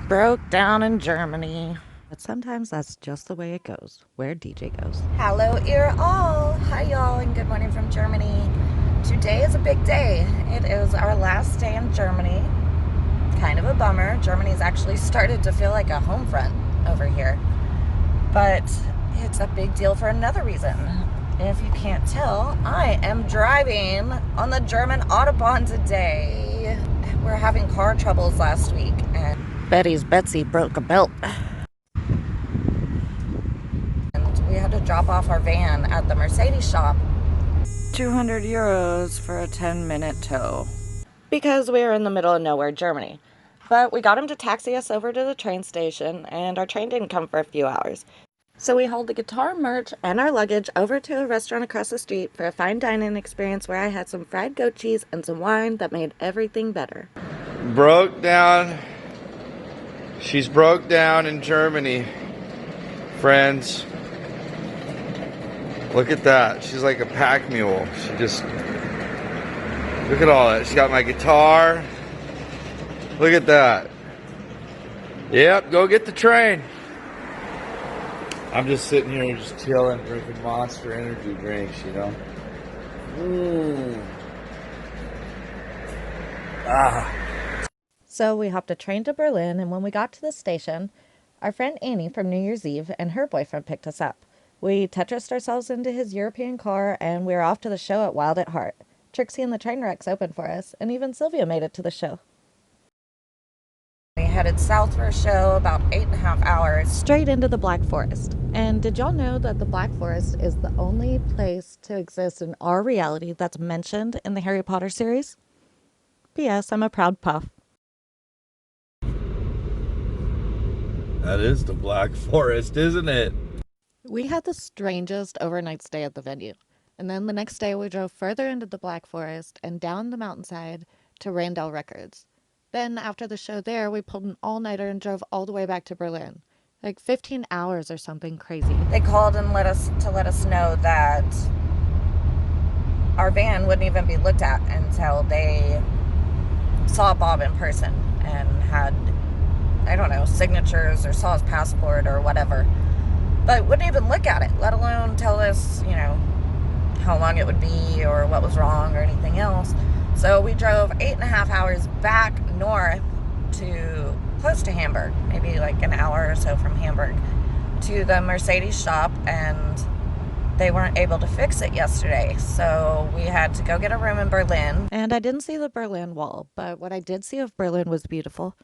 Broke down in Germany. But sometimes that's just the way it goes. Where DJ goes. Hello, ear all. Hi, y'all, and good morning from Germany. Today is a big day. It is our last day in Germany. Kind of a bummer. Germany's actually started to feel like a home front over here. But it's a big deal for another reason. If you can't tell, I am driving on the German Autobahn today. We're having car troubles last week, and Betty's Betsy broke a belt. we had to drop off our van at the Mercedes shop. 200 euros for a 10-minute tow. Because we are in the middle of nowhere, Germany. But we got him to taxi us over to the train station, and our train didn't come for a few hours. So we hauled the guitar, merch, and our luggage over to a restaurant across the street for a fine dining experience where I had some fried goat cheese and some wine that made everything better. Broke down. She's broke down in Germany, friends. Look at that. She's like a pack mule. She just, look at all that. She got my guitar. Look at that. Yep, go get the train. I'm just sitting here just chilling, drinking Monster energy drinks, you know. So we hopped a train to Berlin, and when we got to the station, our friend Annie from New Year's Eve and her boyfriend picked us up. We Tetrised ourselves into his European car, and we were off to the show at Wild at Heart. Trixie and the Trainwrecks opened for us, and even Sylvia made it to the show. We headed south for a show, about 8.5 hours. Straight into the Black Forest. And did y'all know that the Black Forest is the only place to exist in our reality that's mentioned in the Harry Potter series? P.S. I'm a proud puff. That is the Black Forest, isn't it? We had the strangest overnight stay at the venue. And then the next day we drove further into the Black Forest and down the mountainside to Randall Records. Then after the show there, we pulled an all-nighter and drove all the way back to Berlin. Like 15 hours or something crazy. They called and let us know that our van wouldn't even be looked at until they saw Bob in person and had, I don't know, signatures or saw his passport or whatever. But wouldn't even look at it, let alone tell us, you know, how long it would be or what was wrong or anything else. So we drove 8.5 hours back north to close to Hamburg, maybe like an hour or so from Hamburg, to the Mercedes shop, and they weren't able to fix it yesterday. So we had to go get a room in Berlin. And I didn't see the Berlin Wall, but what I did see of Berlin was beautiful.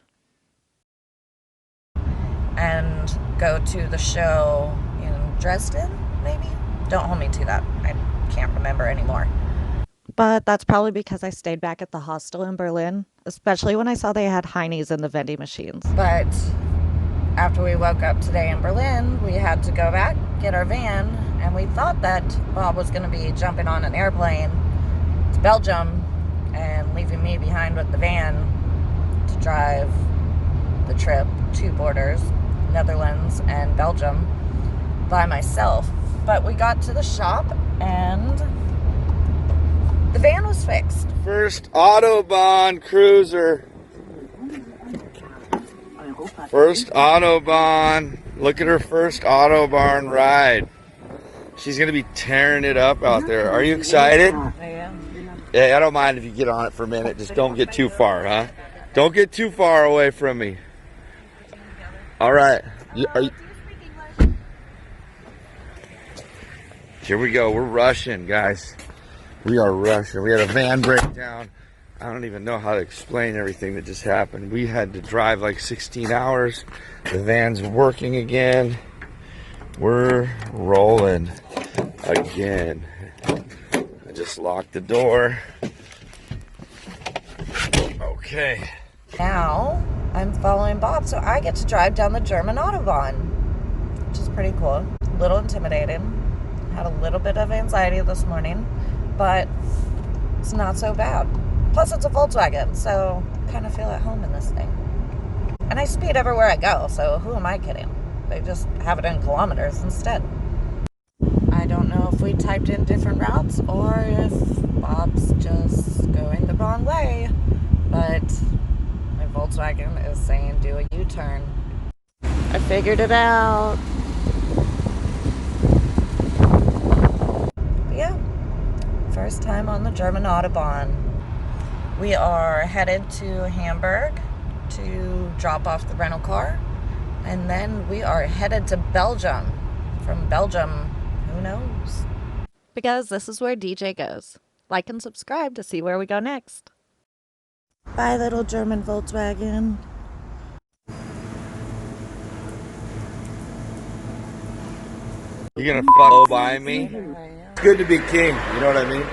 And go to the show in Dresden, maybe? Don't hold me to that. I can't remember anymore. But that's probably because I stayed back at the hostel in Berlin, especially when I saw they had Heine's in the vending machines. But after we woke up today in Berlin, we had to go back, get our van, and we thought that Bob was going to be jumping on an airplane to Belgium and leaving me behind with the van to drive the trip, 2 borders, Netherlands and Belgium, by myself. But we got to the shop and the van was fixed. First Autobahn cruiser. First Autobahn. Look at her first Autobahn ride. She's going to be tearing it up out there. Are you excited? I am. Yeah, I don't mind if you get on it for a minute. Just don't get too far, huh? Don't get too far away from me. All right. Here we go. We're rushing, guys. We are rushing. We had a van breakdown. I don't even know how to explain everything that just happened. We had to drive like 16 hours. The van's working again. We're rolling again. I just locked the door. Okay. Now I'm following Bob, so I get to drive down the German Autobahn, which is pretty cool. A little intimidating. Had a little bit of anxiety this morning, but it's not so bad. Plus it's a Volkswagen, so I kind of feel at home in this thing. And I speed everywhere I go, so who am I kidding? They just have it in kilometers instead. I don't know if we typed in different routes or if Bob's just going the wrong way, but my Volkswagen is saying do a U-turn. I figured it out. But yeah, first time on the German Autobahn. We are headed to Hamburg to drop off the rental car, and then we are headed to Belgium. From Belgium, who knows? Because this is where DJ goes. Like and subscribe to see where we go next. Bye, little German Volkswagen. You gonna fuck by me? It's good to be king, you know what I mean?